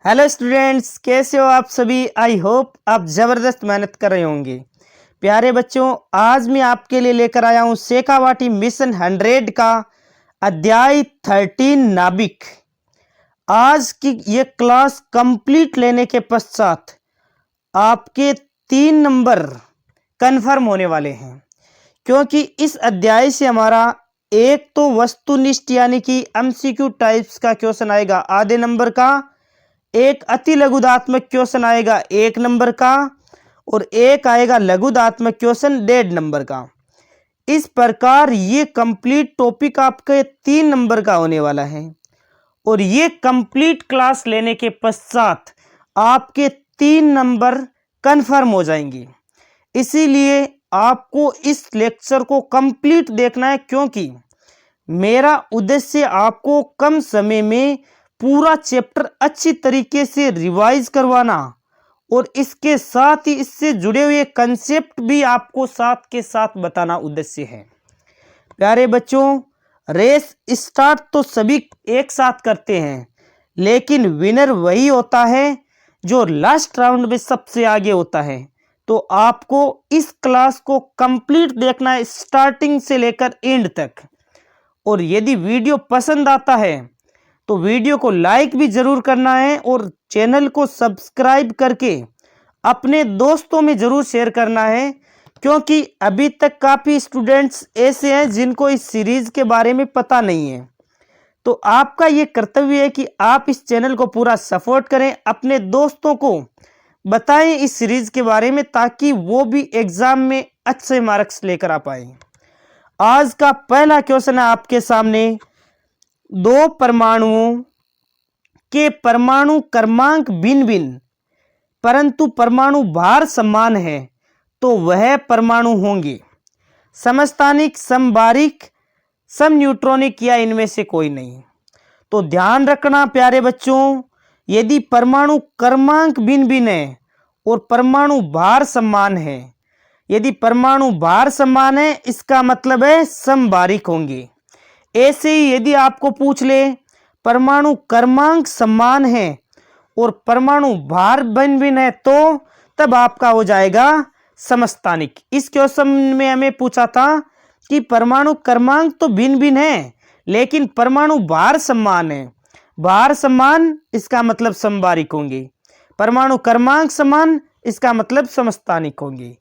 Hello students, कैसे हो आप सभी। आई होप आप ज़बरदस्त मेहनत कर रहे होंगे। प्यारे बच्चों, आज मैं आपके लिए लेकर आया हूँ शेखावाटी मिशन 100 का अध्याय 13 नाभिक। आज की ये क्लास कंप्लीट लेने के पश्चात आपके 3 नंबर कन्फर्म होने वाले हैं, क्योंकि इस अध्याय से हमारा एक तो वस्तुनिष्ठ यानी कि एमसीक्यू टाइप्स का क्वेश्चन आएगा आधे नंबर का, एक अति लघुदात्मक क्वेश्चन आएगा 1 नंबर का, और एक आएगा लघुदात्मक क्वेश्चन 1.5 नंबर का। इस प्रकार ये कंप्लीट टॉपिक आपके 3 नंबर का होने वाला है, और ये कंप्लीट क्लास लेने के पश्चात आपके 3 नंबर कन्फर्म हो जाएंगे। इसीलिए आपको इस लेक्चर को कंप्लीट देखना है, क्योंकि मेरा उद्देश्य आपको कम समय में पूरा चैप्टर अच्छी तरीके से रिवाइज करवाना और इसके साथ ही इससे जुड़े हुए कंसेप्ट भी आपको साथ के साथ बताना उद्देश्य है। प्यारे बच्चों, रेस स्टार्ट तो सभी एक साथ करते हैं, लेकिन विनर वही होता है जो लास्ट राउंड में सबसे आगे होता है। तो आपको इस क्लास को कंप्लीट देखना है, स्टार्टिंग से लेकर एंड तक। और यदि वीडियो पसंद आता है तो वीडियो को लाइक भी जरूर करना है, और चैनल को सब्सक्राइब करके अपने दोस्तों में जरूर शेयर करना है, क्योंकि अभी तक काफ़ी स्टूडेंट्स ऐसे हैं जिनको इस सीरीज़ के बारे में पता नहीं है। तो आपका ये कर्तव्य है कि आप इस चैनल को पूरा सपोर्ट करें, अपने दोस्तों को बताएं इस सीरीज़ के बारे में, ताकि वो भी एग्ज़ाम में अच्छे मार्क्स लेकर आ पाए। आज का पहला क्वेश्चन है आपके सामने, 2 परमाणुओं के परमाणु क्रमांक भिन्न भिन्न परंतु परमाणु भार समान है, तो वह परमाणु होंगे समस्थानिक, समबारिक, समन्यूट्रॉनिक या इनमें से कोई नहीं। तो ध्यान रखना प्यारे बच्चों, यदि परमाणु क्रमांक भिन्न भिन्न है और परमाणु भार समान है, यदि परमाणु भार समान है इसका मतलब है समबारिक होंगे। ऐसे ही यदि आपको पूछ ले परमाणु क्रमांक समान है और परमाणु भार भिन्न भिन्न है, तो तब आपका हो जाएगा समस्थानिक। इस क्वेश्चन में हमें पूछा था कि परमाणु क्रमांक तो भिन्न भिन्न है लेकिन परमाणु भार समान है। भार समान इसका मतलब समबारिक होंगे, परमाणु क्रमांक समान इसका मतलब समस्थानिक होंगे।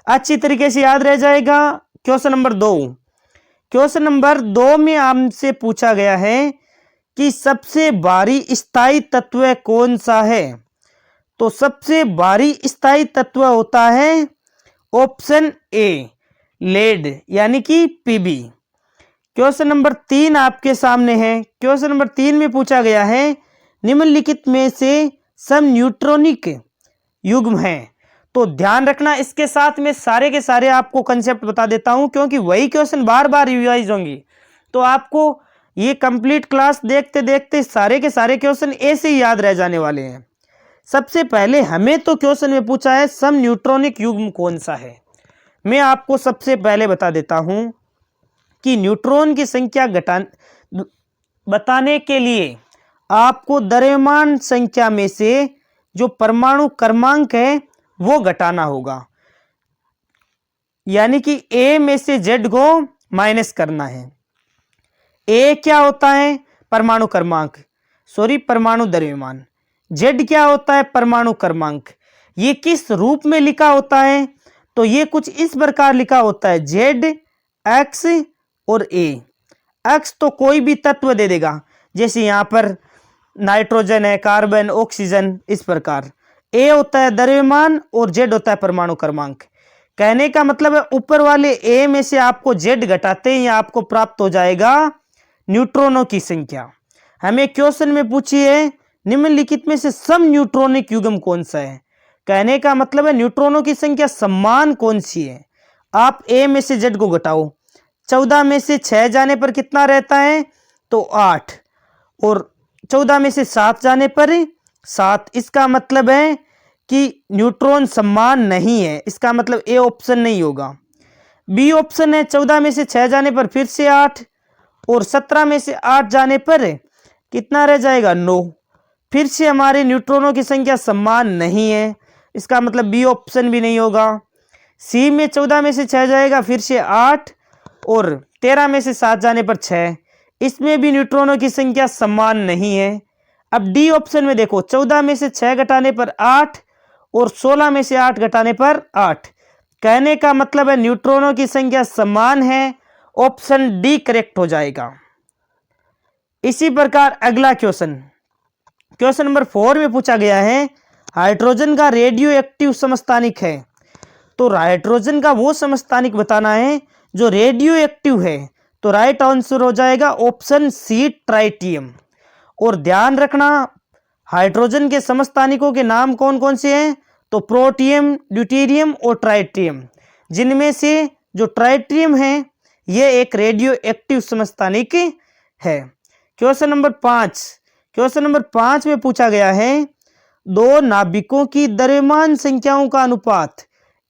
अच्छी तरीके से याद रह जाएगा। क्वेश्चन नंबर 2, क्वेश्चन नंबर 2 में हमसे पूछा गया है कि सबसे भारी स्थायी तत्व कौन सा है। तो सबसे भारी स्थायी तत्व होता है ऑप्शन ए, लेड यानी कि पीबी। क्वेश्चन नंबर 3 आपके सामने है। क्वेश्चन नंबर 3 में पूछा गया है निम्नलिखित में से समन्यूट्रॉनिक युग्म है। तो ध्यान रखना, इसके साथ में सारे के सारे आपको कंसेप्ट बता देता हूं, क्योंकि वही क्वेश्चन बार बार रिवाइज होंगे। तो आपको ये कंप्लीट क्लास देखते देखते सारे के सारे क्वेश्चन ऐसे ही याद रह जाने वाले हैं। सबसे पहले हमें तो क्वेश्चन में पूछा है समन्यूट्रॉनिक युग्म कौन सा है। मैं आपको सबसे पहले बता देता हूं कि न्यूट्रॉन की संख्या बताने के लिए आपको द्रव्यमान संख्या में से जो परमाणु क्रमांक है वो घटाना होगा, यानी कि ए में से जेड को माइनस करना है। ए क्या होता है? परमाणु क्रमांक, परमाणु द्रव्यमान। जेड क्या होता है? परमाणु क्रमांक। ये किस रूप में लिखा होता है? तो ये कुछ इस प्रकार लिखा होता है, जेड, एक्स और ए। एक्स तो कोई भी तत्व दे देगा, जैसे यहां पर नाइट्रोजन है, कार्बन, ऑक्सीजन, इस प्रकार। ए होता है द्रव्यमान और जेड होता है परमाणु क्रमांक। कहने का मतलब है ऊपर वाले ए में से आपको जेड घटाते ही आपको प्राप्त हो जाएगा न्यूट्रॉनों की संख्या। हमें क्वेश्चन में पूछी है निम्नलिखित में से सम न्यूट्रॉनिक युग्म कौन सा है। कहने का मतलब है न्यूट्रॉनों की संख्या समान कौन सी है। आप ए में से जेड को घटाओ, 14 में से 6 जाने पर कितना रहता है? तो 8, और 14 में से 7 जाने पर 7। इसका मतलब है कि न्यूट्रॉन समान नहीं है, इसका मतलब ए ऑप्शन नहीं होगा। बी ऑप्शन है, 14 में से 6 जाने पर फिर से 8, और 17 में से 8 जाने पर कितना रह जाएगा? 9। फिर से हमारे न्यूट्रॉनों की संख्या समान नहीं है, इसका मतलब बी ऑप्शन भी नहीं होगा। सी में 14 में से 6 जाएगा, फिर से 8 और 13 में से 7 जाने पर 6, इसमें भी न्यूट्रॉनों की संख्या समान नहीं है। अब डी ऑप्शन में देखो, 14 में से 6 घटाने पर 8 और 16 में से 8 घटाने पर 8, कहने का मतलब है न्यूट्रॉनों की संख्या समान है, ऑप्शन डी करेक्ट हो जाएगा। इसी प्रकार अगला क्वेश्चन नंबर 4 में पूछा गया है, हाइड्रोजन का रेडियो एक्टिव समस्थानिक है, तो हाइड्रोजन का वो समस्थानिक बताना है जो रेडियो एक्टिव है, तो राइट आंसर हो जाएगा ऑप्शन सी ट्राइटियम। और ध्यान रखना हाइड्रोजन के समस्थानिकों के नाम कौन कौन से हैं, तो प्रोटियम, ड्यूटेरियम और ट्राइटियम, जिनमें से जो ट्राइटियम है ये एक रेडियो एक्टिव समस्थानिक है। क्वेश्चन नंबर 5 में पूछा गया है, दो नाभिकों की द्रव्यमान संख्याओं का अनुपात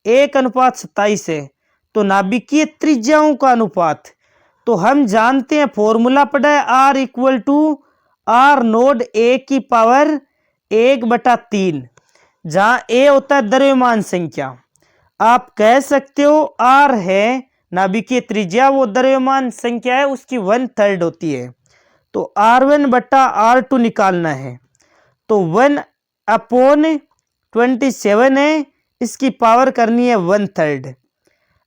1:27 है, तो नाभिकीय त्रिज्याओं का अनुपात, तो हम जानते हैं फॉर्मूला पढ़ा है R नोड A की पावर 1/3, जहां A होता है द्रव्यमान संख्या, आप कह सकते हो R है नाभिकीय त्रिज्या, वो द्रव्यमान संख्या है उसकी 1/3 होती है, तो R1/R2 निकालना है, तो 1/27 है, इसकी पावर करनी है 1/3।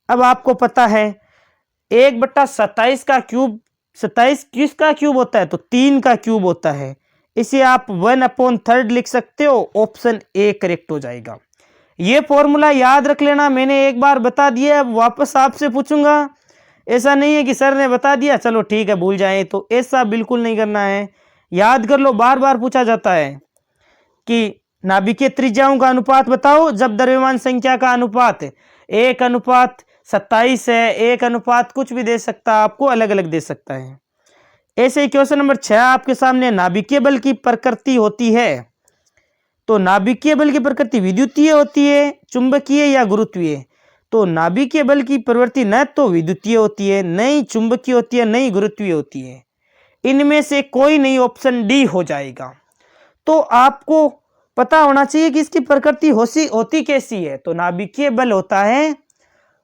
अब आपको पता है 1/27 का क्यूब 27 किसका क्यूब होता है, तो 3 का क्यूब होता है, इसे आप 1/3 लिख सकते हो, ऑप्शन ए करेक्ट हो जाएगा। ये फॉर्मूला याद रख लेना, मैंने एक बार बता दिया, अब वापस आपसे पूछूंगा, ऐसा नहीं है कि सर ने बता दिया चलो ठीक है भूल जाए, तो ऐसा बिल्कुल नहीं करना है, याद कर लो, बार बार पूछा जाता है कि नाभिकीय त्रिज्याओं का अनुपात बताओ, जब द्रव्यमान संख्या का अनुपात 1:27 है, 1 कुछ भी दे सकता है, आपको अलग अलग दे सकता है। ऐसे ही क्वेश्चन नंबर 6 आपके सामने, नाभिकीय बल की प्रकृति होती है, तो नाभिकीय बल की प्रकृति विद्युतीय होती है, चुंबकीय या गुरुत्वीय, तो नाभिकीय बल की प्रवृत्ति न तो विद्युतीय होती है, न ही चुंबकीय होती है, न ही गुरुत्वीय होती है, इनमें से कोई नहीं, ऑप्शन डी हो जाएगा। तो आपको पता होना चाहिए कि इसकी प्रकृति होती कैसी है, तो नाभिकीय बल होता है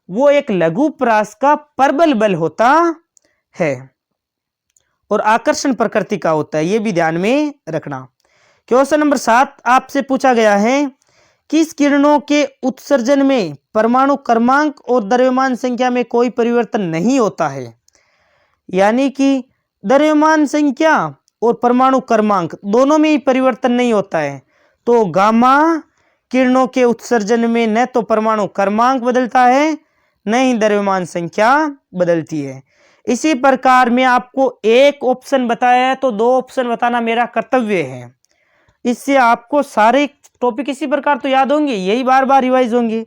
वो एक लघु परास का प्रबल बल होता है और आकर्षण प्रकृति का होता है, ये भी ध्यान में रखना। क्वेश्चन नंबर 7 आपसे पूछा गया है, किस किरणों के उत्सर्जन में परमाणु क्रमांक और द्रव्यमान संख्या में कोई परिवर्तन नहीं होता है, यानी कि द्रव्यमान संख्या और परमाणु क्रमांक दोनों में ही परिवर्तन नहीं होता है, तो गामा किरणों के उत्सर्जन में न तो परमाणु क्रमांक बदलता है, न ही द्रव्यमान संख्या बदलती है। इसी प्रकार में आपको एक ऑप्शन बताया है, तो 2 ऑप्शन बताना मेरा कर्तव्य है, इससे आपको सारे टॉपिक इसी प्रकार तो याद होंगे, यही बार बार रिवाइज होंगे।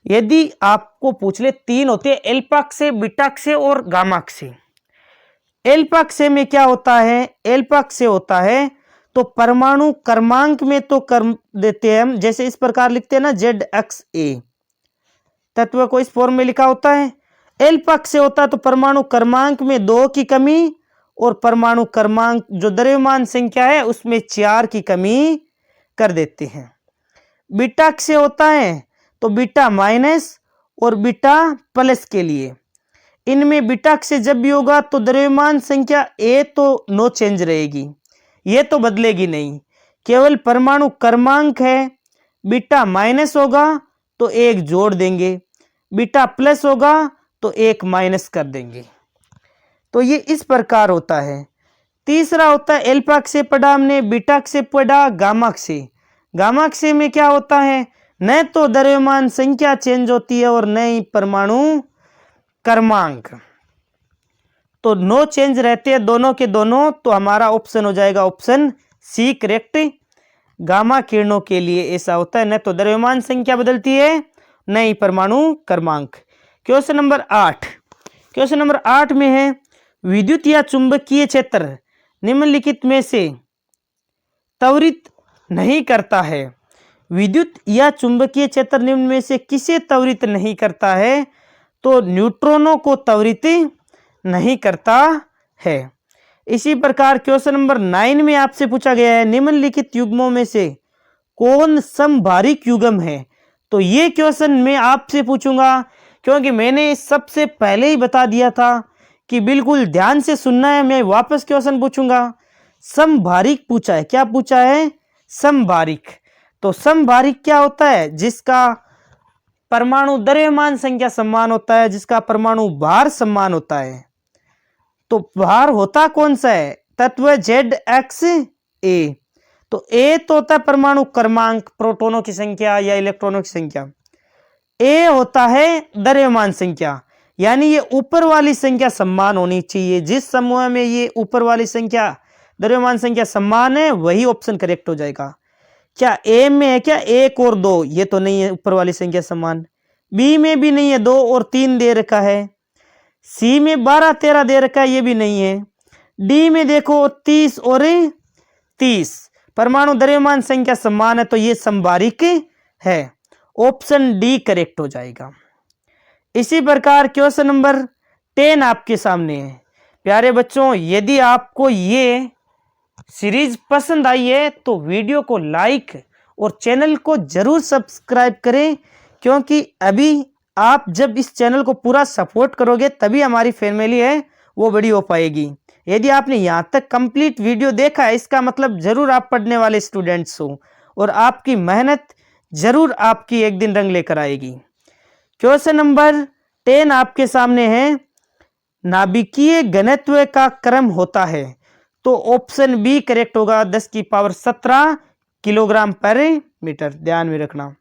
यदि आपको पूछ ले 3 होते हैं, एल्फा से, बीटा से और गामा से। एल्फा से में क्या होता है, एल्फा से होता है तो परमाणु क्रमांक में तो कर देते हैं हम, जैसे इस प्रकार लिखते हैं ना ZXA, तत्व को इस फॉर्म में लिखा होता है। एल्फा से होता है तो परमाणु क्रमांक में 2 की कमी और परमाणु क्रमांक जो द्रव्यमान संख्या है उसमें 4 की कमी कर देते हैं। बीटा से होता है तो बीटा माइनस और बीटा प्लस के लिए, इनमें बीटा से जब भी होगा तो द्रव्यमान संख्या ए तो नो चेंज रहेगी, ये तो बदलेगी नहीं, केवल परमाणु क्रमांक है, बीटा माइनस होगा तो 1 जोड़ देंगे, बीटा प्लस होगा तो 1 माइनस कर देंगे, तो ये इस प्रकार होता है। तीसरा होता है एल्फा से पढ़ा हमने, बीटा से पढ़ा गामा से। गामा से में क्या होता है, न तो द्रव्यमान संख्या चेंज होती है और न ही परमाणु क्रमांक, तो नो चेंज रहते हैं दोनों के दोनों, तो हमारा ऑप्शन हो जाएगा ऑप्शन सी करेक्ट। गामा किरणों के लिए ऐसा होता है, न तो द्रव्यमान संख्या बदलती है न ही परमाणु क्रमांक। क्वेश्चन नंबर 8 में है, विद्युत या चुंबकीय क्षेत्र निम्नलिखित में से त्वरित नहीं करता है। विद्युत या चुंबकीय क्षेत्र निम्न में से किसे त्वरित नहीं करता है, तो न्यूट्रॉनों को त्वरित नहीं करता है। इसी प्रकार क्वेश्चन नंबर 9 में आपसे पूछा गया है निम्नलिखित युग्मों में से कौन समभारिक युग्म है। तो ये क्वेश्चन मैं आपसे पूछूंगा, क्योंकि मैंने सबसे पहले ही बता दिया था कि बिल्कुल ध्यान से सुनना है। मैं वापस क्वेश्चन पूछूंगा। समभारिक पूछा है, क्या पूछा है? समभारिक। तो समभारिक क्या होता है? जिसका परमाणु द्रव्यमान संख्या समान होता है, जिसका परमाणु भार समान होता है। तो भार होता कौन सा है? तत्व ZXA। तो ए तो होता है परमाणु क्रमांक, प्रोटॉनों की संख्या या इलेक्ट्रॉनों की संख्या। ए होता है द्रव्यमान संख्या, यानी ये ऊपर वाली संख्या समान होनी चाहिए। जिस समूह में ये ऊपर वाली संख्या द्रव्यमान संख्या समान है वही ऑप्शन करेक्ट हो जाएगा। क्या ए में है क्या 1 और 2? ये तो नहीं है ऊपर वाली संख्या समान। बी में भी नहीं है, 2 और 3 दे रखा है। सी में 12 13 दे रखा है, ये भी नहीं है। डी में देखो 30 और 30, परमाणु द्रव्यमान संख्या समान है, तो ये समभारिक है। ऑप्शन डी करेक्ट हो जाएगा। इसी प्रकार क्वेश्चन नंबर 10 आपके सामने है। प्यारे बच्चों, यदि आपको ये सीरीज पसंद आई है तो वीडियो को लाइक और चैनल को जरूर सब्सक्राइब करें, क्योंकि अभी आप जब इस चैनल को पूरा सपोर्ट करोगे तभी हमारी फैमिली है वो बड़ी हो पाएगी। यदि आपने यहाँ तक कंप्लीट वीडियो देखा है, इसका मतलब जरूर आप पढ़ने वाले स्टूडेंट्स हो और आपकी मेहनत जरूर आपकी एक दिन रंग लेकर आएगी। क्वेश्चन नंबर 10 आपके सामने है, नाभिकीय घनत्व का क्रम होता है। तो ऑप्शन बी करेक्ट होगा, 10 की पावर 17 किलोग्राम पर मीटर। ध्यान में रखना।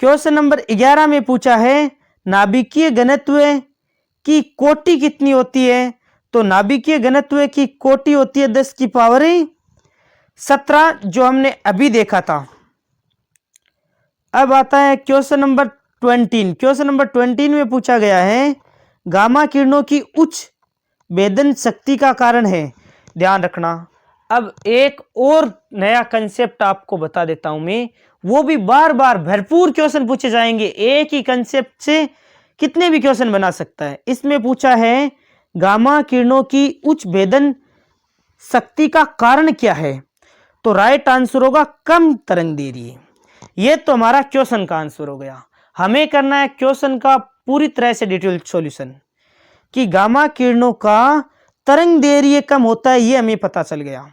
क्वेश्चन नंबर 11 में पूछा है नाभिकीय घनत्व की कोटि कितनी होती है। तो नाभिकीय घनत्व की कोटि होती है 10 की पावर 17, जो हमने अभी देखा था। अब आता है क्वेश्चन नंबर 20। क्वेश्चन नंबर 20 में पूछा गया है गामा किरणों की उच्च भेदन शक्ति का कारण है। ध्यान रखना। अब एक और नया कंसेप्ट आपको बता देता हूं मैं, वो भी बार बार भरपूर क्वेश्चन पूछे जाएंगे। एक ही कंसेप्ट से कितने भी क्वेश्चन बना सकता है। इसमें पूछा है गामा किरणों की उच्च भेदन शक्ति का कारण क्या है। तो राइट आंसर होगा कम तरंग दैर्ध्य। ये तो हमारा क्वेश्चन का आंसर हो गया। हमें करना है क्वेश्चन का पूरी तरह से डिटेल सॉल्यूशन कि गामा किरणों का तरंग दैर्ध्य कम होता है, ये हमें पता चल गया।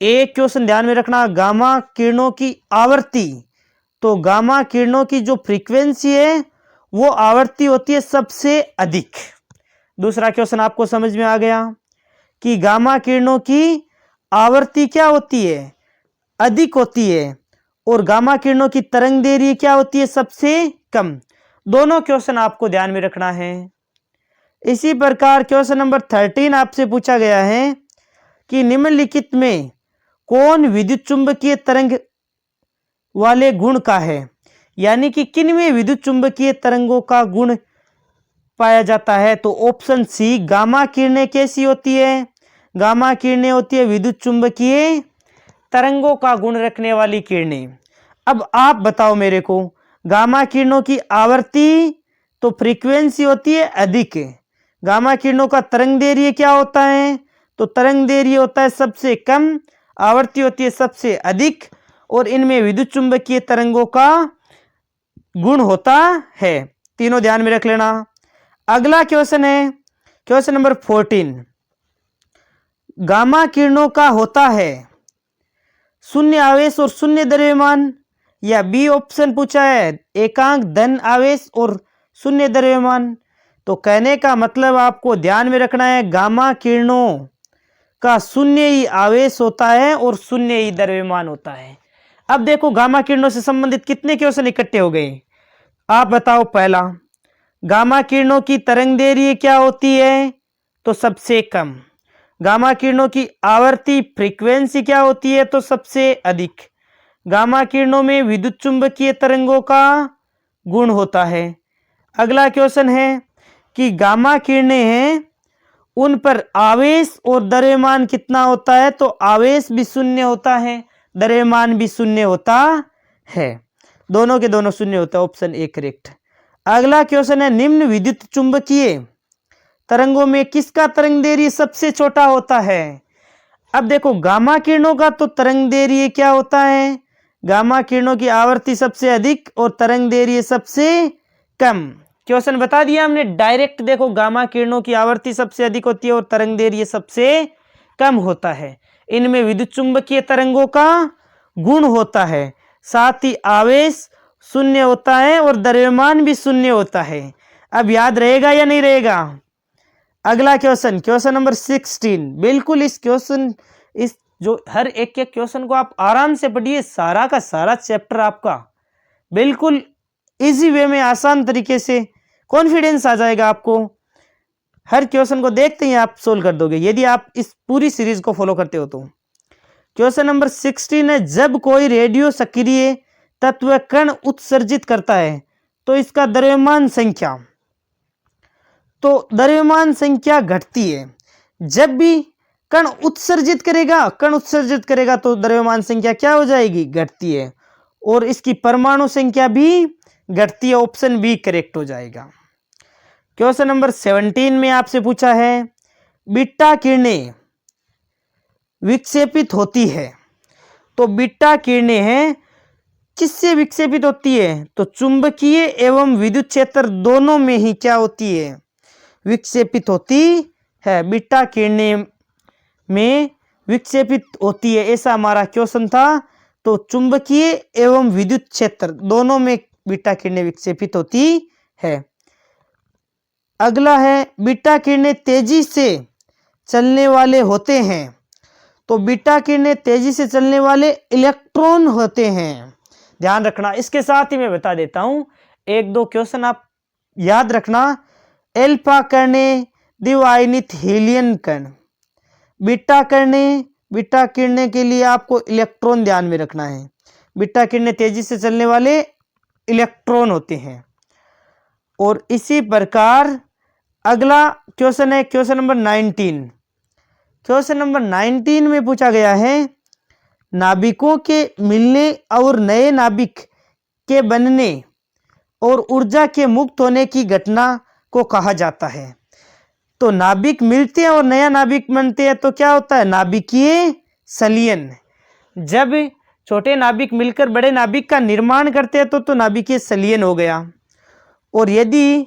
एक क्वेश्चन ध्यान में रखना, गामा किरणों की आवृत्ति। तो गामा किरणों की जो फ्रीक्वेंसी है वो आवृत्ति होती है सबसे अधिक। दूसरा क्वेश्चन आपको समझ में आ गया कि गामा किरणों की आवृत्ति क्या होती है? अधिक होती है। और गामा किरणों की तरंग दैर्ध्य क्या होती है? सबसे कम। दोनों क्वेश्चन आपको ध्यान में रखना है। इसी प्रकार क्वेश्चन नंबर 13 आपसे पूछा गया है कि निम्नलिखित में कौन विद्युत चुंबकीय तरंग वाले गुण का है, यानी कि किन में विद्युत चुंबकीय तरंगों का गुण पाया जाता है। तो ऑप्शन सी गामा किरणें कैसी होती है? गामा किरणें होती है विद्युत चुंबकीय तरंगों का गुण रखने वाली किरणें। अब आप बताओ मेरे को, गामा किरणों की आवृत्ति तो फ्रीक्वेंसी होती है अधिक, गामा किरणों का तरंग दैर्ध्य क्या होता है? तो तरंग दैर्ध्य होता है सबसे कम, आवृत्ति होती है सबसे अधिक, और इनमें विद्युत चुंबकीय तरंगों का गुण होता है। तीनों ध्यान में रख लेना। अगला क्वेश्चन है क्वेश्चन नंबर 14। गामा किरणों का होता है शून्य आवेश और शून्य द्रव्यमान, या बी ऑप्शन पूछा है एकांक धन आवेश और शून्य द्रव्यमान। तो कहने का मतलब आपको ध्यान में रखना है गामा किरणों का शून्य ही आवेश होता है और शून्य ही द्रव्यमान होता है। अब देखो गामा किरणों से संबंधित कितने क्वेश्चन इकट्ठे हो गए। आप बताओ, पहला गामा किरणों की तरंग दैर्ध्य क्या होती है? तो सबसे कम। गामा किरणों की आवर्ती फ्रीक्वेंसी क्या होती है? तो सबसे अधिक। गामा किरणों में विद्युत चुंबकीय तरंगों का गुण होता है। अगला क्वेश्चन है कि गामा किरणें हैं उन पर आवेश और द्रव्यमान कितना होता है? तो आवेश भी शून्य होता है, द्रव्यमान भी शून्य होता है, दोनों के दोनों शून्य होता है। Option A correct. अगला क्वेश्चन है निम्न विद्युत चुंबकीय तरंगों में किसका तरंग दैर्घ्य सबसे छोटा होता है? अब देखो गामा किरणों का तो तरंग दैर्घ्य क्या होता है, गामा किरणों की आवृत्ति सबसे अधिक और तरंग दैर्घ्य सबसे कम। क्वेश्चन बता दिया हमने डायरेक्ट। देखो गामा किरणों की आवृत्ति सबसे अधिक होती है और तरंग दैर्घ्य सबसे कम होता है। इनमें विद्युत चुंबकीय तरंगों का गुण होता है, साथ ही आवेश शून्य होता है और द्रव्यमान भी शून्य होता है। अब याद रहेगा या नहीं रहेगा? अगला क्वेश्चन, क्वेश्चन नंबर 16। बिल्कुल इस क्वेश्चन, इस जो हर एक के क्वेश्चन को आप आराम से पढ़िए, सारा का सारा चैप्टर आपका बिल्कुल इजी वे में, आसान तरीके से कॉन्फिडेंस आ जाएगा आपको। हर क्वेश्चन को देखते ही आप सोल्व कर दोगे यदि आप इस पूरी सीरीज को फॉलो करते हो तो। क्वेश्चन नंबर 16 है, जब कोई रेडियो सक्रिय तत्व कण उत्सर्जित करता है तो इसका द्रव्यमान संख्या, तो द्रव्यमान संख्या घटती है। जब भी कण उत्सर्जित करेगा तो द्रव्यमान संख्या क्या हो जाएगी? घटती है। और इसकी परमाणु संख्या भी घटती है। ऑप्शन बी करेक्ट हो जाएगा। क्वेश्चन नंबर 17 में आपसे पूछा है, बीटा किरणें विक्षेपित होती है, तो बीटा किरणें हैं किससे विक्षेपित होती है? तो चुंबकीय एवं विद्युत क्षेत्र दोनों में ही क्या होती है? विक्षेपित होती है। बीटा किरणें में विक्षेपित होती है, ऐसा हमारा क्वेश्चन था। तो चुंबकीय एवं विद्युत क्षेत्र दोनों में बीटा किरणें विक्षेपित होती है। अगला है, बीटा किरणें तेजी से चलने वाले होते हैं, तो बीटा किरणें तेजी से चलने वाले इलेक्ट्रॉन होते हैं, ध्यान रखना। इसके साथ ही मैं बता देता हूं, एक दो क्वेश्चन आप याद रखना। एल्फा किरणें द्विआयनित हीलियन कण, बीटा किरणें के लिए आपको इलेक्ट्रॉन ध्यान में रखना है। बीटा किरणें तेजी से चलने वाले इलेक्ट्रॉन होते हैं। और इसी प्रकार अगला क्वेश्चन है क्वेश्चन नंबर 19। क्वेश्चन नंबर 19 में पूछा गया है, नाभिकों के मिलने और नए नाभिक के बनने और ऊर्जा के मुक्त होने की घटना को कहा जाता है। तो नाभिक मिलते हैं और नया नाभिक बनते हैं तो क्या होता है? नाभिकीय संलयन। जब छोटे नाभिक मिलकर बड़े नाभिक का निर्माण करते हैं तो नाभिकीय संलयन हो गया। और यदि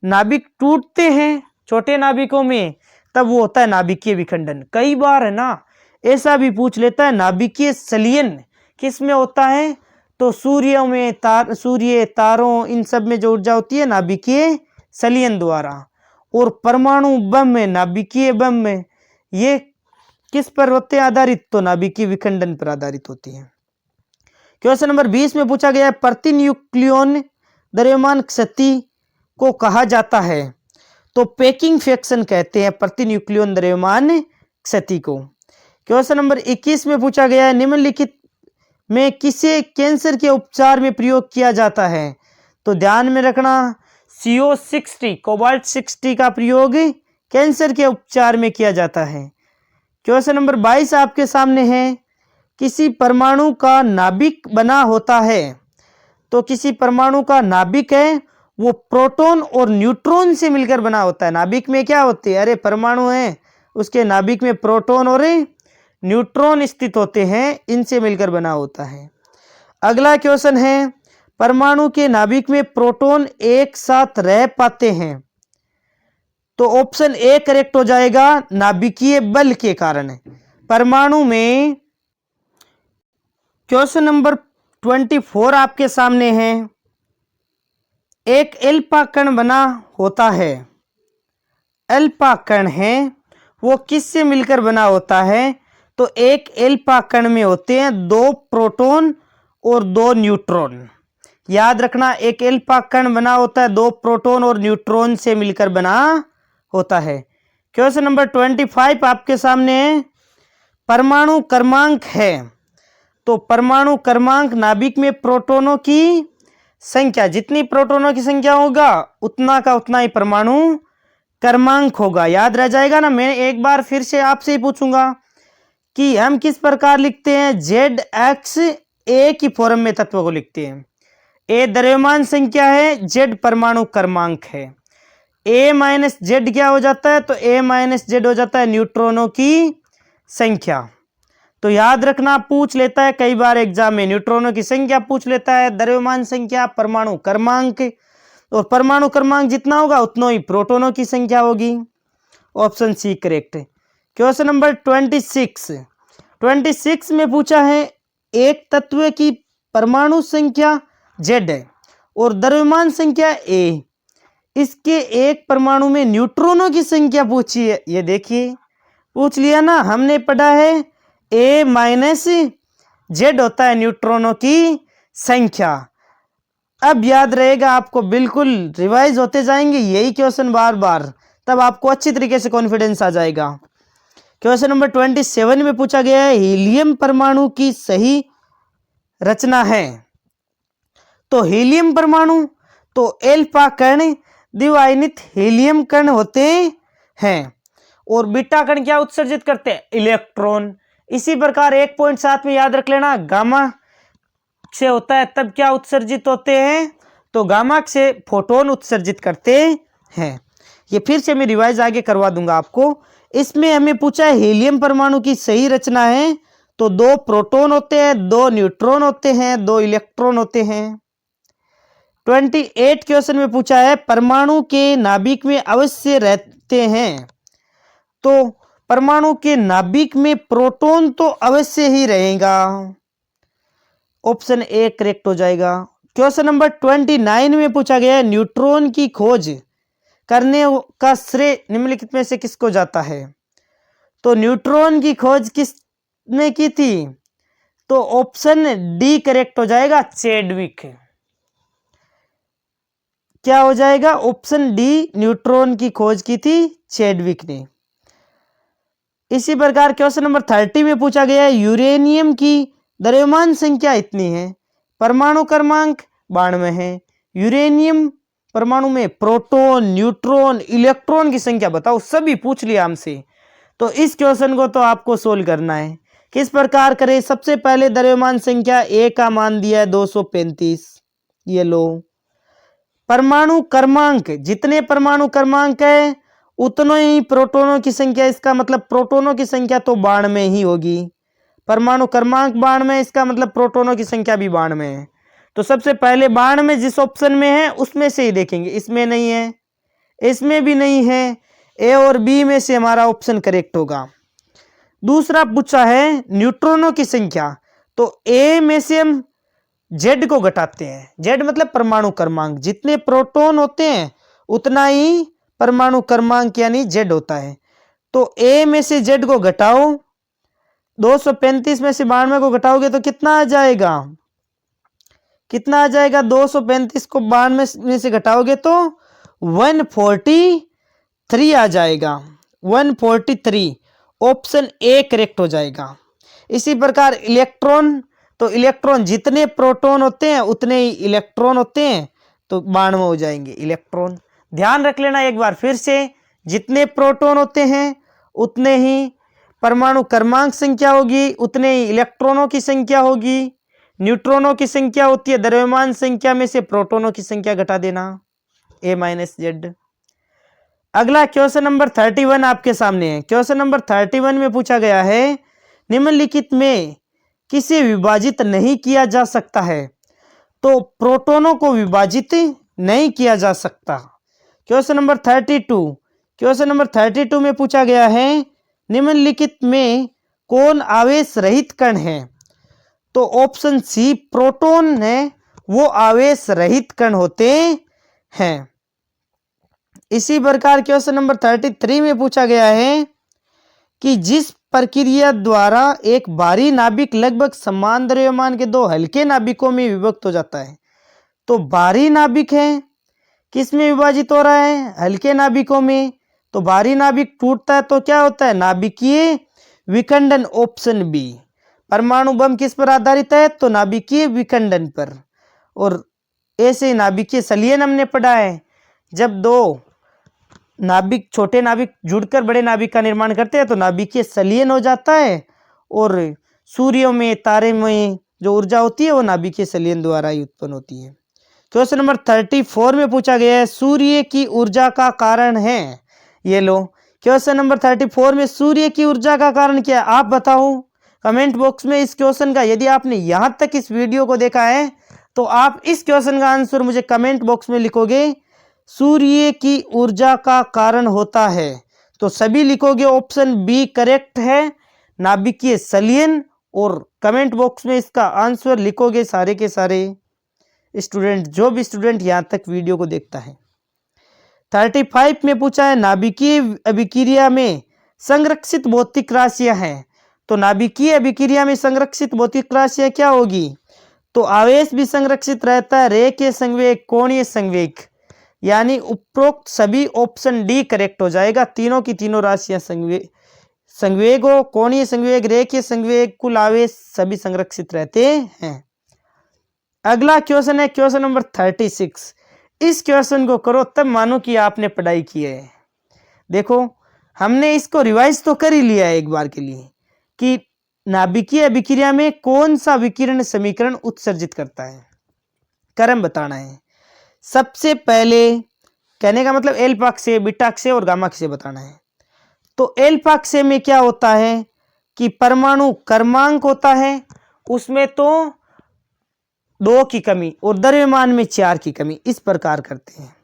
नाभिक टूटते हैं छोटे नाभिकों में तब वो होता है नाभिकीय विखंडन। कई बार है ना ऐसा भी पूछ लेता है, नाभिकीय संलयन किस में होता है? तो सूर्य तारों इन सब में जो ऊर्जा होती है नाभिकीय संलयन द्वारा। और परमाणु बम में, नाभिकीय बम में, ये किस पर होते हैं आधारित? तो नाभिकीय विखंडन पर आधारित होती है। क्वेश्चन नंबर 20 में पूछा गया है, प्रति न्यूक्लियन द्रव्यमान क्षति को कहा जाता है, तो पैकिंग फ्रैक्शन कहते हैं प्रति न्यूक्लियन द्रव्यमान क्षति को। क्वेश्चन नंबर 21 में पूछा गया है, निम्नलिखित में किसे कैंसर के उपचार में प्रयोग किया जाता है? तो ध्यान में रखना, CO60 कोबाल्ट 60 का प्रयोग कैंसर के उपचार में किया जाता है। क्वेश्चन नंबर 22 आपके सामने है, किसी परमाणु का नाभिक बना होता है, तो किसी परमाणु का नाभिक है वो प्रोटॉन और न्यूट्रॉन से मिलकर बना होता है। नाभिक में क्या होते हैं? अरे परमाणु है, उसके नाभिक में प्रोटॉन और न्यूट्रॉन स्थित होते हैं, इनसे मिलकर बना होता है। अगला क्वेश्चन है, परमाणु के नाभिक में प्रोटॉन एक साथ रह पाते हैं, तो ऑप्शन ए करेक्ट हो जाएगा, नाभिकीय बल के कारण। परमाणु में क्वेश्चन नंबर 24 आपके सामने है, एक एल्फा कण बना होता है। एल्फा कण है वो किससे मिलकर बना होता है? तो एक एल्फा कण में होते हैं 2 प्रोटॉन और 2 न्यूट्रॉन। याद रखना, एक एल्फा कण बना होता है 2 प्रोटॉन और न्यूट्रॉन से मिलकर बना होता है। क्वेश्चन नंबर 25 आपके सामने है, परमाणु क्रमांक है, तो परमाणु क्रमांक नाभिक में प्रोटॉनों की संख्या, जितनी प्रोटॉनों की संख्या होगा उतना का उतना ही परमाणु क्रमांक होगा। याद रह जाएगा ना। मैं एक बार फिर से आपसे ही पूछूंगा कि हम किस प्रकार लिखते हैं? ZX A की फॉर्म में तत्व को लिखते हैं। A द्रव्यमान संख्या है, Z परमाणु क्रमांक है। ए माइनस जेड क्या हो जाता है, तो ए माइनस जेड हो जाता है न्यूट्रॉनों की संख्या। तो याद रखना, पूछ लेता है कई बार एग्जाम में, न्यूट्रॉनों की संख्या पूछ लेता है, द्रव्यमान संख्या, परमाणु क्रमांक, और परमाणु क्रमांक जितना होगा उतना ही प्रोटोनों की संख्या होगी। Option C correct. Question number 26 में पूछा है एक तत्व की परमाणु संख्या Z है और द्रव्यमान संख्या A, इसके एक परमाणु में न्यूट्रॉनों की संख्या पूछी है। ये देखिए पूछ लिया ना, हमने पढ़ा है A माइनस जेड होता है न्यूट्रॉनों की संख्या। अब याद रहेगा आपको, बिल्कुल रिवाइज होते जाएंगे यही क्वेश्चन बार बार, तब आपको अच्छी तरीके से कॉन्फिडेंस आ जाएगा। क्वेश्चन नंबर 27 में पूछा गया है हीलियम परमाणु की सही रचना है। तो हीलियम परमाणु तो एल्फा कण द्विआयनित हीलियम कण होते हैं और बीटा कण क्या उत्सर्जित करते हैं, इलेक्ट्रॉन। इसी प्रकार 1.7 में याद रख लेना, गामा से होता है तब क्या उत्सर्जित होते हैं, तो गामा से फोटोन उत्सर्जित करते हैं। ये फिर से मैं रिवाइज आगे करवा दूंगा आपको। इसमें हमें पूछा है हीलियम परमाणु की सही रचना है, तो 2 प्रोटॉन होते हैं, 2 न्यूट्रॉन होते हैं, 2 इलेक्ट्रॉन होते हैं। 28 क्वेश्चन में पूछा है परमाणु के नाभिक में अवश्य रहते हैं। तो परमाणु के नाभिक में प्रोटॉन तो अवश्य ही रहेगा, ऑप्शन ए करेक्ट हो जाएगा। क्वेश्चन नंबर 29 में पूछा गया है न्यूट्रॉन की खोज करने का श्रेय निम्नलिखित में से किसको जाता है। तो न्यूट्रॉन की खोज किसने की थी, तो ऑप्शन डी करेक्ट हो जाएगा, चैडविक। क्या हो जाएगा, ऑप्शन डी, न्यूट्रॉन की खोज की थी चैडविक ने। इसी प्रकार क्वेश्चन नंबर 30 में पूछा गया है यूरेनियम की द्रव्यमान संख्या इतनी है, परमाणु क्रमांक 92 है। यूरेनियम परमाणु में प्रोटॉन, न्यूट्रॉन, इलेक्ट्रॉन की संख्या बताओ, सभी पूछ लिया हमसे। तो इस क्वेश्चन को तो आपको सोल्व करना है। किस प्रकार करें, सबसे पहले द्रव्यमान संख्या ए का मान दिया है 235, ये लो। परमाणु क्रमांक, जितने परमाणु क्रमांक है उतने ही प्रोटॉनों की संख्या, इसका मतलब प्रोटॉनों की संख्या तो 92 ही होगी। परमाणु क्रमांक 92, इसका मतलब प्रोटॉनों की संख्या भी 92 है। तो सबसे पहले 92 जिस ऑप्शन में है उसमें से ही देखेंगे, इसमें नहीं है, इसमें भी नहीं है, ए और बी में से हमारा ऑप्शन करेक्ट होगा। दूसरा पूछा है न्यूट्रॉनों की संख्या, तो ए में से हम जेड को घटाते हैं। जेड मतलब परमाणु क्रमांक, जितने प्रोटॉन होते हैं उतना ही परमाणु क्रमांक यानी जेड होता है। तो ए में से जेड को घटाओ, 235 में से 92 को घटाओगे तो कितना आ जाएगा, कितना आ जाएगा, 235 को 92 में से घटाओगे तो 143 आ जाएगा, 143, ऑप्शन ए करेक्ट हो जाएगा। इसी प्रकार इलेक्ट्रॉन, तो इलेक्ट्रॉन जितने प्रोटॉन होते हैं उतने ही इलेक्ट्रॉन होते हैं, तो 92 हो जाएंगे इलेक्ट्रॉन। ध्यान रख लेना एक बार फिर से, जितने प्रोटॉन होते हैं उतने ही परमाणु क्रमांक संख्या होगी, उतने ही इलेक्ट्रॉनों की संख्या होगी। न्यूट्रॉनों की संख्या होती है द्रव्यमान संख्या में से प्रोटॉनों की संख्या घटा देना, ए माइनस जेड। अगला क्वेश्चन नंबर 31 आपके सामने है। क्वेश्चन नंबर 31 में पूछा गया है निम्नलिखित में किसे विभाजित नहीं किया जा सकता है। तो प्रोटॉनों को विभाजित नहीं किया जा सकता। क्वेश्चन नंबर 32, क्वेश्चन नंबर 32 में पूछा गया है निम्नलिखित में कौन आवेश रहित कण है। तो ऑप्शन सी, प्रोटॉन है वो आवेश रहित कण होते हैं। इसी प्रकार क्वेश्चन नंबर 33 में पूछा गया है कि जिस प्रक्रिया द्वारा एक भारी नाभिक लगभग समान द्रव्यमान के 2 हल्के नाभिकों में विभक्त हो जाता है। तो भारी नाभिक है किस में विभाजित हो रहा है, हल्के नाभिकों में। तो भारी नाभिक टूटता है तो क्या होता है, नाभिकीय विखंडन, ऑप्शन बी। परमाणु बम किस पर आधारित है, तो नाभिकीय विखंडन पर। और ऐसे नाभिकीय संलयन हमने पढ़ा है, जब 2 नाभिक, छोटे नाभिक जुड़कर बड़े नाभिक का निर्माण करते हैं तो नाभिकीय संलयन हो जाता है, और सूर्यों में, तारे में जो ऊर्जा होती है वो नाभिकीय संलयन द्वारा ही उत्पन्न होती है। क्वेश्चन नंबर 34 में पूछा गया है सूर्य की ऊर्जा का कारण है। ये लो, क्वेश्चन नंबर 34 में सूर्य की ऊर्जा का कारण क्या है आप बताओ कमेंट बॉक्स में इस क्वेश्चन का। यदि आपने यहां तक इस वीडियो को देखा है तो आप इस क्वेश्चन का आंसर मुझे कमेंट बॉक्स में लिखोगे, सूर्य की ऊर्जा का कारण होता है। तो सभी लिखोगे ऑप्शन बी करेक्ट है, नाभिकीय संलयन, और कमेंट बॉक्स में इसका आंसर लिखोगे सारे के सारे स्टूडेंट, जो भी स्टूडेंट यहां तक वीडियो को देखता है। 35 में पूछा है नाभिकीय अभिक्रिया में संरक्षित भौतिक राशियां हैं। तो नाभिकीय अभिक्रिया में संरक्षित भौतिक राशियां क्या होगी? तो आवेश भी संरक्षित रहता है, रेखीय संवेग, कोणीय संवेग, यानी उपरोक्त सभी ऑप्शन डी करेक्ट हो जाएगा। तीनों की तीनों राशियां संवेग हो, कोणीय संवेग, रेखीय संवेग, कुल आवेश सभी संरक्षित रहते हैं। अगला क्वेश्चन है क्वेश्चन नंबर 36। इस क्वेश्चन को करो तब मानो कि आपने पढ़ाई की है। देखो हमने इसको रिवाइज तो कर ही लिया है एक बार के लिए कि नाभिकीय अभिक्रिया में कौन सा विकिरण समीकरण उत्सर्जित करता है, क्रम बताना है। सबसे पहले कहने का मतलब एल्फा अक्षय, बीटा अक्षय और गामा अक्षय बताना है। तो एल्फा अक्षय में क्या होता है कि परमाणु क्रमांक होता है, उसमें तो 2 की कमी और द्रव्यमान में 4 की कमी, इस प्रकार करते हैं।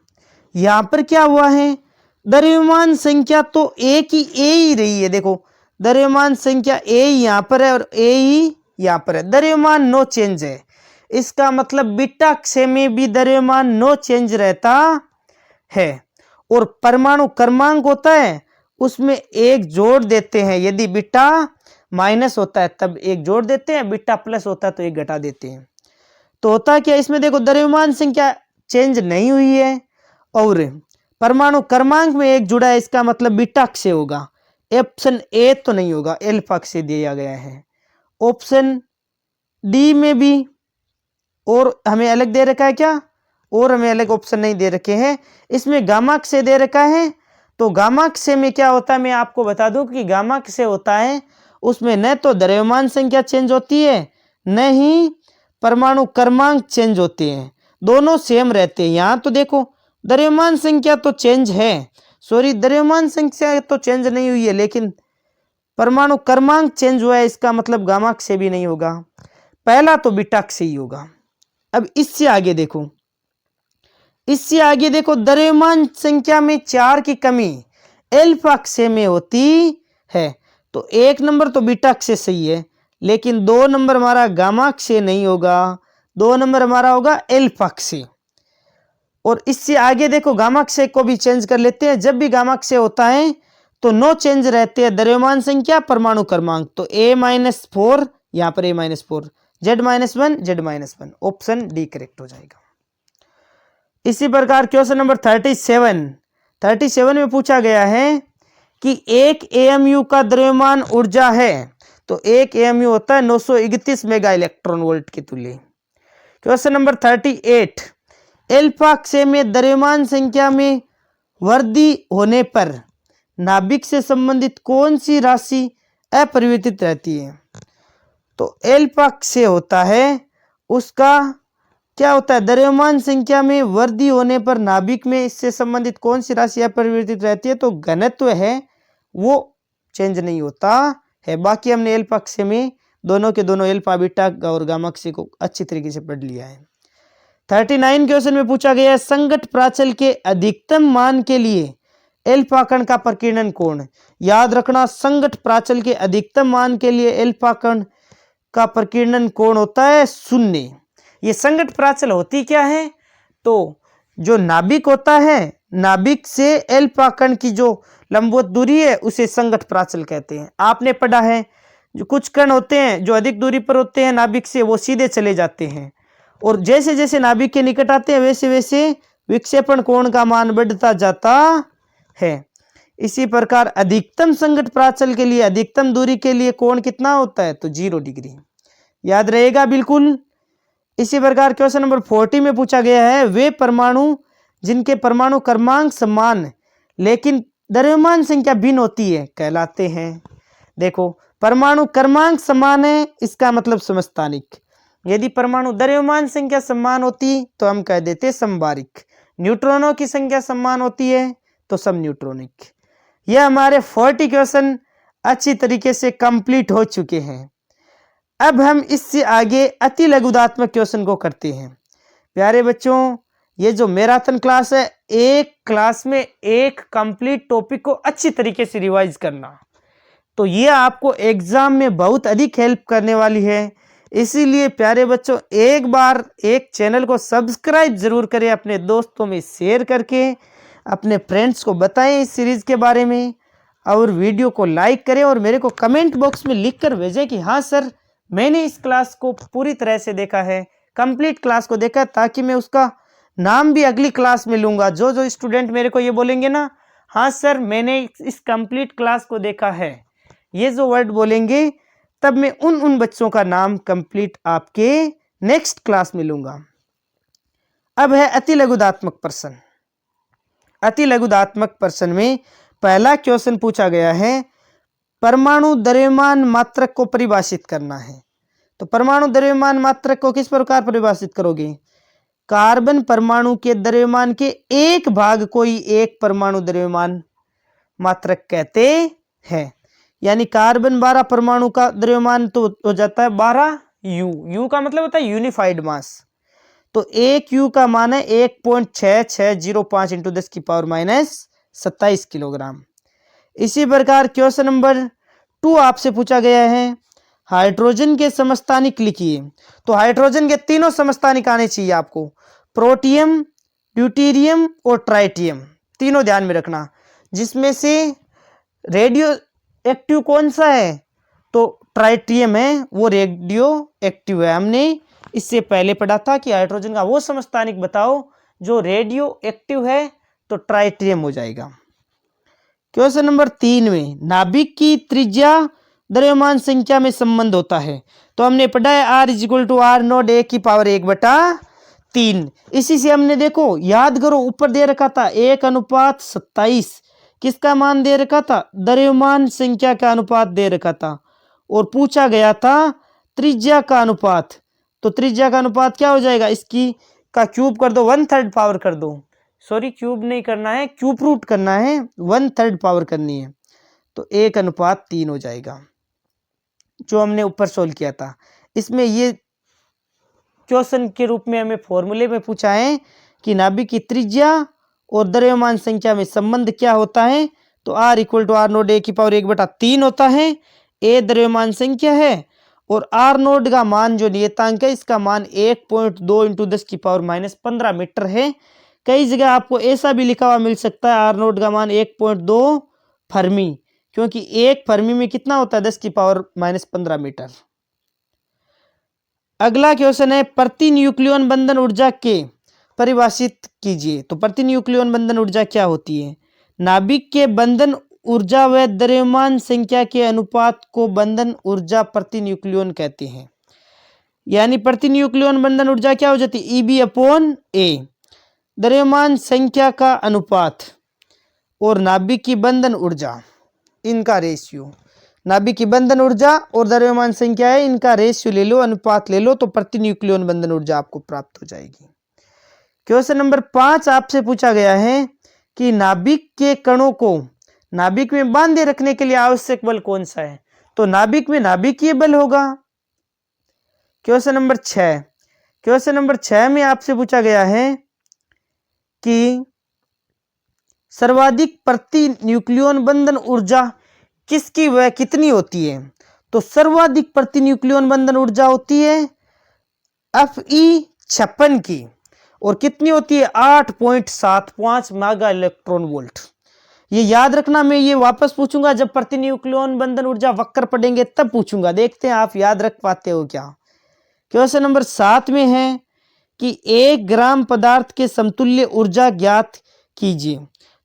यहां पर क्या हुआ है, द्रव्यमान संख्या तो एक ही रही है। देखो द्रव्यमान संख्या ए यहां पर है और ए ही यहां पर है, द्रव्यमान नो चेंज है। इसका मतलब बीटा अक्षय में भी द्रव्यमान नो चेंज रहता है। और परमाणु क्रमांक होता है उसमें एक जोड़ देते हैं, यदि बीटा माइनस होता है तब एक जोड़ देते हैं, बीटा प्लस होता है तो एक घटा देते हैं। तो होता क्या इसमें, देखो द्रव्यमान संख्या चेंज नहीं हुई है और परमाणु क्रमांक में एक जुड़ा है, इसका मतलब बीटा अक्षय होगा। ऑप्शन ए तो नहीं होगा, एल्फा अक्षय दिया गया है। ऑप्शन डी में भी और हमें अलग दे रखा है क्या, और हमें अलग ऑप्शन नहीं दे रखे हैं। इसमें गामा अक्षय दे रखा है। तो गामा अक्षय में क्या होता है मैं आपको बता दूं कि गामा अक्षय होता है उसमें न तो द्रव्यमान संख्या चेंज होती है न ही परमाणु क्रमांक चेंज होते हैं, दोनों सेम रहते हैं। यहां तो देखो द्रव्यमान संख्या तो चेंज है, सॉरी द्रव्यमान संख्या तो चेंज नहीं हुई है लेकिन परमाणु क्रमांक चेंज हुआ है, इसका मतलब गामा अक्षय भी नहीं होगा, पहला तो बीटा अक्षय ही होगा। अब इससे आगे देखो, इससे आगे देखो द्रव्यमान संख्या में 4 की कमी एल्फा अक्षय में होती है। तो 1 नंबर तो बीटा अक्षय सही है, लेकिन 2 नंबर हमारा गामा अक्षय नहीं होगा, 2 नंबर हमारा होगा एल्फा अक्षय। और इससे आगे देखो गामा अक्षय को भी चेंज कर लेते हैं। जब भी गामा अक्षय होता है तो नो चेंज रहते हैं द्रव्यमान संख्या परमाणु क्रमांक। तो A-4 यहां पर A-4, Z-1, Z-1, option D correct हो जाएगा। इसी प्रकार क्वेश्चन नंबर 37 में पूछा गया है कि 1 AMU का द्रव्यमान ऊर्जा है। तो 1 AMU होता है 931 मेगा इलेक्ट्रॉन वोल्ट के तुल्य। क्वेश्चन नंबर 38, एल्फा अक्षय में द्रव्यमान संख्या में वृद्धि होने पर नाभिक से संबंधित कौन सी राशि अपरिवर्तित रहती है? तो एल्फा अक्षय होता है उसका क्या होता है, द्रव्यमान संख्या में वृद्धि होने पर नाभिक में इससे संबंधित कौन सी राशि अपरिवर्तित रहती है? तो घनत्व है वो चेंज नहीं होता है। बाकी हमने एल्फा अक्षय में दोनों के दोनों एल्फा बीटा और गामा अक्षय को अच्छी तरीके से पढ़ लिया है। 39 क्वेश्चन में पूछा गया है संगत प्राचल के अधिकतम मान के लिए एल्फा कण का प्रकीर्णन कोण। याद रखना संगत प्राचल के अधिकतम मान के लिए एल्फा कण का प्रकीर्णन कोण होता है 0। ये संगत प्राचल होती क्या है? तो जो नाभिक होता है, नाभिक से एल्फा कण की जो लंबवत दूरी है उसे संगत प्राचल कहते हैं। आपने पढ़ा है जो कुछ कण होते हैं जो अधिक दूरी पर होते हैं नाभिक से, वो सीधे चले जाते हैं और जैसे जैसे नाभिक के निकट आते हैं वैसे वैसे विक्षेपण कोण का मान बढ़ता जाता है। इसी प्रकार अधिकतम संगत प्राचल के लिए अधिकतम दूरी के लिए कोण कितना होता है? तो 0 डिग्री। याद रहेगा बिल्कुल। इसी प्रकार क्वेश्चन नंबर 40 में पूछा गया है वे परमाणु जिनके परमाणु क्रमांक समान लेकिन द्रव्यमान संख्या भिन्न होती है कहलाते हैं। देखो परमाणु क्रमांक समान है इसका मतलब समस्थानिक, यदि परमाणु द्रव्यमान संख्या समान होती तो हम कह देते समबारिक। न्यूट्रॉनों की संख्या समान होती है तो समन्यूट्रॉनिक। यह हमारे 40 क्वेश्चन अच्छी तरीके से कंप्लीट हो चुके हैं। अब हम इससे आगे अति लघुदात्मक क्वेश्चन को करते हैं। प्यारे बच्चों, ये जो मैराथन क्लास है, एक क्लास में एक कंप्लीट टॉपिक को अच्छी तरीके से रिवाइज करना, तो ये आपको एग्जाम में बहुत अधिक हेल्प करने वाली है। इसीलिए प्यारे बच्चों, एक बार एक चैनल को सब्सक्राइब जरूर करें, अपने दोस्तों में शेयर करके अपने फ्रेंड्स को बताएं इस सीरीज के बारे में, और वीडियो को लाइक करें और मेरे को कमेंट बॉक्स में लिख कर भेजें कि हाँ सर, मैंने इस क्लास को पूरी तरह से देखा है, कंप्लीट क्लास को देखा, ताकि मैं उसका नाम भी अगली क्लास में लूंगा। जो जो स्टूडेंट मेरे को ये बोलेंगे ना, हाँ सर मैंने इस कंप्लीट क्लास को देखा है, ये जो वर्ड बोलेंगे, तब मैं उन बच्चों का नाम कंप्लीट आपके नेक्स्ट क्लास में लूंगा। अब है अति लघुदात्मक प्रश्न। अति लघुदात्मक प्रश्न में पहला क्वेश्चन पूछा गया है, परमाणु द्रव्यमान मात्रक को परिभाषित करना है। तो परमाणु द्रव्यमान मात्रक को किस प्रकार परिभाषित करोगे? कार्बन परमाणु के द्रव्यमान के एक भाग को ही एक परमाणु द्रव्यमान मात्रक कहते हैं। यानी कार्बन 12 परमाणु का द्रव्यमान तो हो जाता है 12 यू। यू का मतलब होता है यूनिफाइड मास। तो एक यू का मान है 1.6605 इंटू 10 की पावर माइनस 27 किलोग्राम। इसी प्रकार क्वेश्चन नंबर 2 आपसे पूछा गया है, हाइड्रोजन के समस्थानिक लिखिए। तो हाइड्रोजन के तीनों समस्थानिक आने चाहिए आपको, प्रोटियम, ड्यूटेरियम और ट्राइटियम, तीनों ध्यान में रखना। जिसमें से रेडियो एक्टिव कौन सा है? तो ट्राइटियम है, वो रेडियो एक्टिव है। हमने इससे पहले पढ़ा था कि हाइड्रोजन का वो समस्थानिक बताओ जो रेडियो एक्टिव है, तो ट्राइटियम हो जाएगा। क्वेश्चन नंबर 3 में नाभिक की त्रिज्या द्रव्यमान संख्या में संबंध होता है। तो हमने पढ़ा है R = R0 a की पावर 1/3। इसी से हमने देखो याद करो, ऊपर दे रखा था 1:27, किसका मान दे रखा था? द्रव्यमान संख्या का अनुपात दे रखा था, और पूछा गया था त्रिज्या का अनुपात। तो त्रिज्या का अनुपात क्या हो जाएगा? इसकी का क्यूब कर दो, 1/3 पावर कर दो। सॉरी, क्यूब नहीं करना है, क्यूब रूट करना है, 1/3 पावर करनी है, तो 1:3 हो जाएगा, जो हमने ऊपर सोल्व किया था। इसमें ये क्वेश्चन के रूप में हमें फॉर्मूले में पूछा है कि नाभिक की त्रिज्या और द्रव्यमान संख्या में संबंध क्या होता है। तो R = R0 a की पावर 1/3 होता है। a द्रव्यमान संख्या है और R0 का मान जो नियतांक है, इसका मान 1.2 इंटू 10 की पावर माइनस 15 मीटर है। कई जगह आपको ऐसा भी लिखा हुआ मिल सकता है, R0 का मान 1.2 फर्मी, क्योंकि एक फर्मी में कितना होता है? 10 की पावर माइनस 15 मीटर। अगला क्वेश्चन है, प्रति न्यूक्लियन बंधन ऊर्जा के परिभाषित कीजिए। तो प्रति न्यूक्लियन बंधन ऊर्जा क्या होती है? नाभिक के बंधन ऊर्जा व द्रव्यमान संख्या के अनुपात को बंधन ऊर्जा प्रति न्यूक्लियन कहते हैं। यानी प्रति न्यूक्लियन बंधन ऊर्जा क्या हो जाती है? EB/A, द्रव्यमान संख्या का अनुपात और नाभिक की बंधन ऊर्जा, इनका रेशियो। नाभिक की बंधन ऊर्जा और द्रव्यमान संख्या है, इनका रेशियो ले लो, अनुपात ले लो, तो प्रति न्यूक्लियन बंधन ऊर्जा आपको प्राप्त हो जाएगी। क्वेश्चन नंबर 5 आपसे पूछा गया है कि नाभिक के कणों को नाभिक में बांधे रखने के लिए आवश्यक बल कौन सा है? तो नाभिक में नाभिकीय बल होगा। क्वेश्चन नंबर 6, क्वेश्चन नंबर 6 में आपसे पूछा गया है कि सर्वाधिक प्रति न्यूक्लियन बंधन ऊर्जा किसकी व कितनी होती है? तो सर्वाधिक प्रति न्यूक्लियन बंधन ऊर्जा होती है Fe56 की, और कितनी होती है? 8.75 मेगा इलेक्ट्रॉन वोल्ट। ये याद रखना, मैं ये वापस पूछूंगा जब प्रति न्यूक्लियन बंधन ऊर्जा वक्र पढ़ेंगे तब पूछूंगा, देखते हैं आप याद रख पाते हो क्या। क्वेश्चन नंबर 7 में है कि 1 ग्राम पदार्थ के समतुल्य ऊर्जा ज्ञात कीजिए।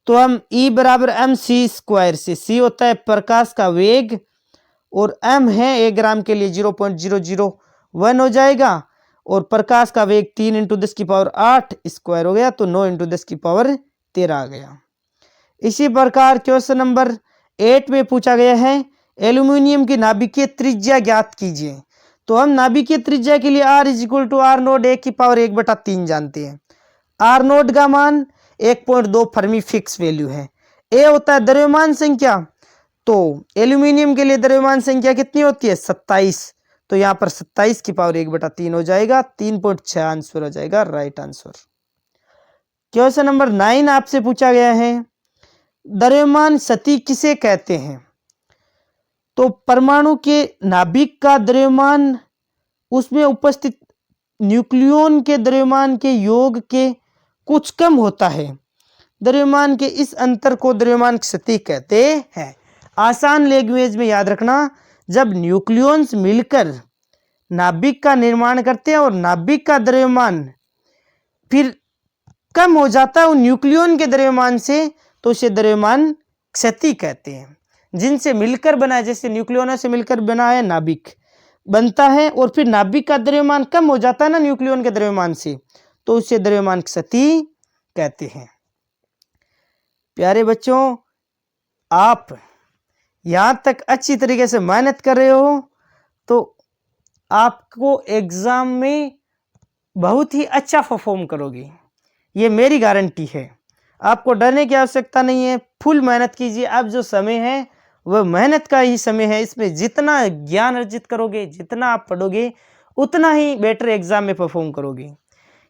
तो हम E = mc² से, c होता है प्रकाश का वेग और m है 1 ग्राम के लिए 0.001 हो जाएगा, और प्रकाश का वेग 3 इंटू 10 की पावर 8 स्क्वायर हो गया, तो 9 इंटू 10 की पावर 13 आ गया। इसी प्रकार क्वेश्चन नंबर 8 में पूछा गया है, एल्यूमिनियम की नाभिकीय त्रिज्या ज्ञात कीजिए। तो हम नाभिकीय त्रिज्या के लिए r equal to r naught 1⁻1/3 जानते हैं। r नोट का मान 1.2 फर्मी फिक्स वैल्यू है। a होता है द्रव्यमान संख्या, तो एल्यूमिनियम के लिए द्रव्यमान संख्या कितनी होती है 27, तो यहाँ पर 27⁻1/3 हो जाएगा। 3.6 आंसर हो जाएगा राइट आंसर। क्वेश्चन नंबर 9 आपसे पूछा गया है, द्रव्यमान स्थिति किसे कहते हैं? तो परमाणु के नाभिक का द्रव्यमान उसमें उपस्थित न्यूक्लियॉन के द्रव्यमान के योग के कुछ कम होता है। द्रव्यमान के इस अंतर को द्रव्यमान स्थिति कहते हैं। आसान लैंग्वेज में याद रखना, जब न्यूक्लियॉन्स मिलकर नाभिक का निर्माण करते हैं और नाभिक का द्रव्यमान फिर कम हो जाता है उन न्यूक्लियॉन के द्रव्यमान से, तो उसे द्रव्यमान क्षति कहते हैं। जिनसे मिलकर बना है, जैसे न्यूक्लियॉनों से मिलकर बना है नाभिक बनता है और फिर नाभिक का द्रव्यमान कम हो जाता है ना न्यूक्लियॉन के द्रव्यमान से, तो उसे द्रव्यमान क्षति कहते हैं। प्यारे बच्चों, आप यहाँ तक अच्छी तरीके से मेहनत कर रहे हो तो आपको एग्जाम में बहुत ही अच्छा परफॉर्म करोगे, ये मेरी गारंटी है। आपको डरने की आवश्यकता नहीं है, फुल मेहनत कीजिए। अब जो समय है वह मेहनत का ही समय है। इसमें जितना ज्ञान अर्जित करोगे, जितना आप पढ़ोगे, उतना ही बेटर एग्जाम में परफॉर्म करोगे।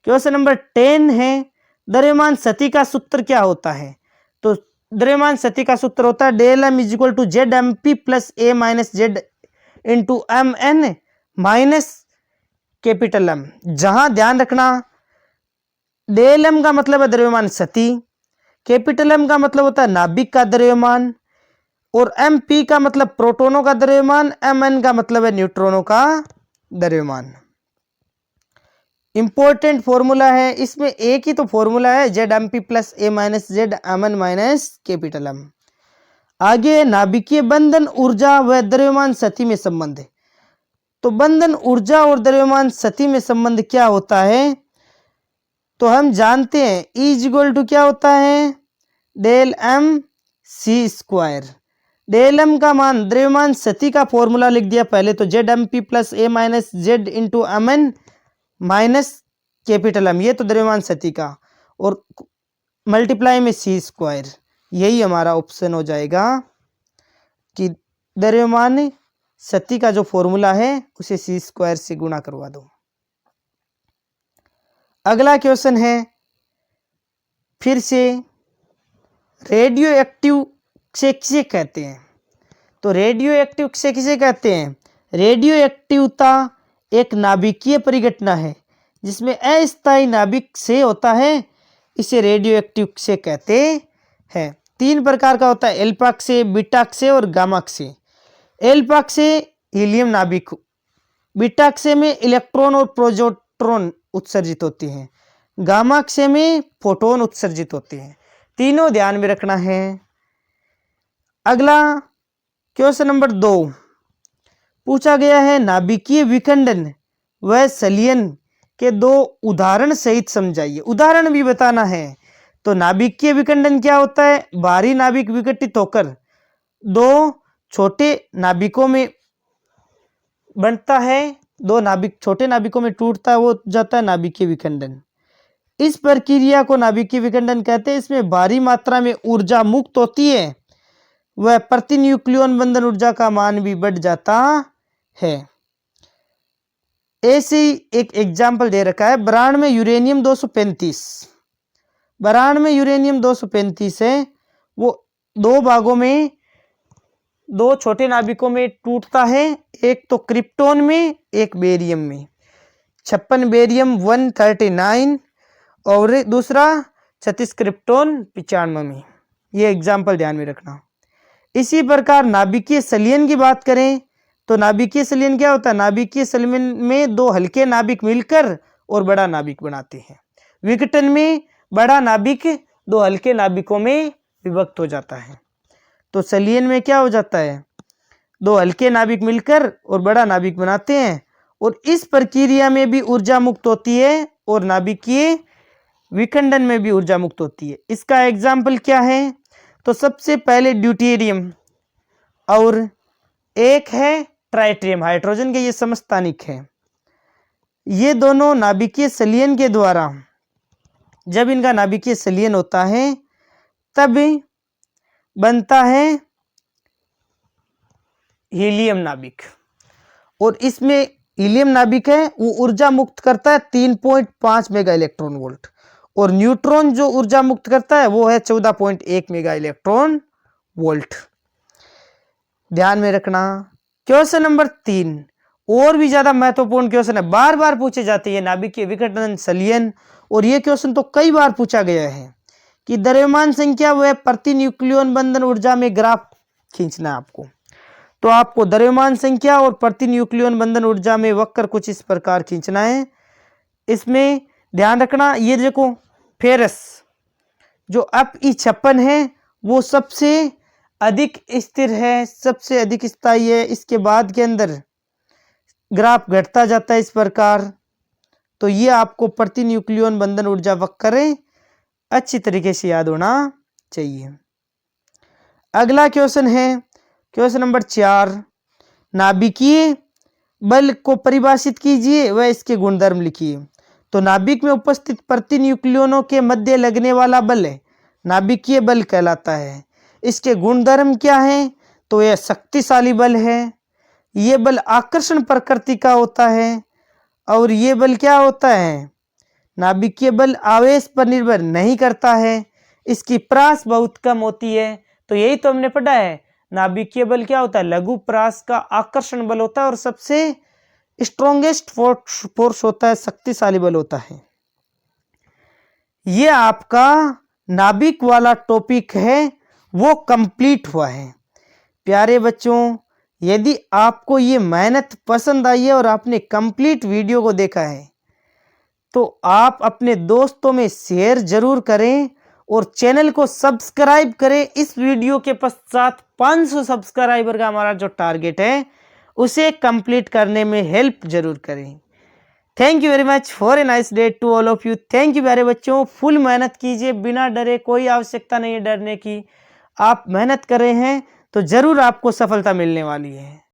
क्वेश्चन नंबर 10 है, द्रव्यमान स्थिति का सूत्र क्या होता है? तो द्रव्यमान स्थिति का सूत्र होता है del M is equal to Z M P plus A minus Z into M N minus capital M. जहां ध्यान रखना, डेल एम का मतलब है द्रव्यमान स्थिति, कैपिटल एम का मतलब होता है नाभिक का द्रव्यमान, और एम पी का मतलब प्रोटॉनों का द्रव्यमान, एम एन का मतलब है न्यूट्रॉनों का द्रव्यमान। इंपॉर्टेंट फॉर्मूला है, इसमें एक ही तो फॉर्मूला है, Z M P plus A minus Z M N minus capital M. आगे नाभिकीय बंधन ऊर्जा व द्रव्यमान स्थिति में संबंध है। तो बंधन ऊर्जा और द्रव्यमान स्थिति में संबंध क्या होता है? तो हम जानते हैं E इक्वल टू क्या होता है del M C square. Del M का मान द्रव्यमान स्थिति का फॉर्मूला लिख दिया पहले, तो Z M P plus A minus Z into M N minus capital M, ये तो द्रव्यमान स्थिति का, और मल्टीप्लाई में सी स्क्वायर। यही हमारा ऑप्शन हो जाएगा कि द्रव्यमान स्थिति का जो फॉर्मूला है उसे सी स्क्वायर से गुणा करवा दो। अगला क्वेश्चन है फिर से, रेडियो एक्टिव से किसे कहते हैं? तो रेडियो एक्टिव से किसे कहते हैं? रेडियो एक्टिवता एक नाभिकीय परिघटना है जिसमें अस्थायी नाभिक से होता है, इसे रेडियो एक्टिव से कहते हैं। 3 प्रकार का होता है, एल्फा से, बीटा से और गामा से। एल्फा से हीलियम नाभिक, बीटा से में इलेक्ट्रॉन और प्रोटॉन उत्सर्जित होती हैं, गामा से में फोटोन उत्सर्जित होते हैं। तीनों ध्यान में रखना है। अगला क्वेश्चन नंबर 2 पूछा गया है, नाभिकीय विखंडन व संलयन के 2 उदाहरण सहित समझाइए। उदाहरण भी बताना है। तो नाभिकीय विखंडन क्या होता है? बाहरी नाभिक विघटित होकर 2 छोटे नाभिकों में बनता है, 2 नाभिक छोटे नाभिकों में टूटता है, वो जाता है नाभिकीय विखंडन। इस प्रक्रिया को नाभिकीय विखंडन कहते हैं। इसमें भारी मात्रा में ऊर्जा मुक्त होती है, वह प्रति न्यूक्लियॉन बंधन ऊर्जा का मान भी बढ़ जाता है। ऐसे ही एक एग्जाम्पल दे रखा है, बरान में यूरेनियम 235। बरान में यूरेनियम 235 है, वो 2 भागों में, 2 छोटे नाभिकों में टूटता है, एक तो क्रिप्टोन में, एक बेरियम में। 56 बेरियम 139 और दूसरा 36 क्रिप्टोन 95 में। ये एग्जाम्पल ध्यान में रखना। इसी प्रकार नाभिकीय संलयन की बात करें तो नाभिकीय संलयन क्या होता है? नाभिकीय संलयन में 2 हल्के नाभिक मिलकर और बड़ा नाभिक बनाते हैं। विघटन में बड़ा नाभिक 2 हल्के नाभिकों में विभक्त हो जाता है। तो संलयन में क्या हो जाता है? 2 हल्के नाभिक मिलकर और बड़ा नाभिक बनाते हैं, और इस प्रक्रिया में भी ऊर्जा मुक्त होती है और नाभिकीय विखंडन में भी ऊर्जा मुक्त होती है। इसका एग्जाम्पल क्या है? तो सबसे पहले ड्यूटेरियम और एक है ट्राइटियम, हाइड्रोजन के ये समस्थानिक है। ये दोनों नाभिकीय संलयन के द्वारा, जब इनका नाभिकीय संलयन होता है तब बनता है हीलियम नाभिक। और इसमें हीलियम नाभिक है वो ऊर्जा मुक्त करता है 3.5 मेगा इलेक्ट्रॉन वोल्ट, और न्यूट्रॉन जो ऊर्जा मुक्त करता है वो है 14.1 मेगा इलेक्ट्रॉन वोल्ट। ध्यान में रखना। क्वेश्चन नंबर 3 और भी ज्यादा महत्वपूर्ण क्वेश्चन है, बार बार पूछे जाते हैं नाभिकीय विघटन संलयन, और ये क्वेश्चन तो कई बार पूछा गया है कि द्रव्यमान संख्या व प्रति न्यूक्लियन बंधन ऊर्जा में ग्राफ खींचना है आपको। तो आपको द्रव्यमान संख्या और प्रति न्यूक्लियन बंधन ऊर्जा में वक्र कुछ इस प्रकार खींचना है। इसमें ध्यान रखना, ये देखो फेरस जो Fe56 है वो सबसे अधिक स्थिर है, सबसे अधिक स्थायी है। इसके बाद के अंदर ग्राफ घटता जाता है इस प्रकार। तो ये आपको प्रति न्यूक्लियन बंधन ऊर्जा वक्र अच्छी तरीके से याद होना चाहिए। अगला क्वेश्चन है क्वेश्चन नंबर 4, नाभिकीय बल को परिभाषित कीजिए व इसके गुणधर्म लिखिए। तो नाभिक में उपस्थित प्रति न्यूक्लियनों के मध्य लगने वाला बल है नाभिकीय बल कहलाता है। इसके गुणधर्म क्या है? तो यह शक्तिशाली बल है। ये बल आकर्षण प्रकृति का होता है। और ये बल क्या होता है? नाभिकीय बल आवेश पर निर्भर नहीं करता है। इसकी परास बहुत कम होती है। तो यही तो हमने पढ़ा है, नाभिकीय बल क्या होता है? लघु परास का आकर्षण बल होता है और सबसे स्ट्रॉन्गेस्ट फोर्स होता है, शक्तिशाली बल होता है। ये आपका नाभिक वाला टॉपिक है वो कंप्लीट हुआ है। प्यारे बच्चों, यदि आपको ये मेहनत पसंद आई है और आपने कंप्लीट वीडियो को देखा है तो आप अपने दोस्तों में शेयर जरूर करें और चैनल को सब्सक्राइब करें। इस वीडियो के पश्चात 500 सब्सक्राइबर का हमारा जो टारगेट है उसे कंप्लीट करने में हेल्प जरूर करें। Thank you very much, for a nice day to all of you. Thank you प्यारे बच्चों, फुल मेहनत कीजिए बिना डरे, कोई आवश्यकता नहीं है डरने की। आप मेहनत कर रहे हैं तो जरूर आपको सफलता मिलने वाली है।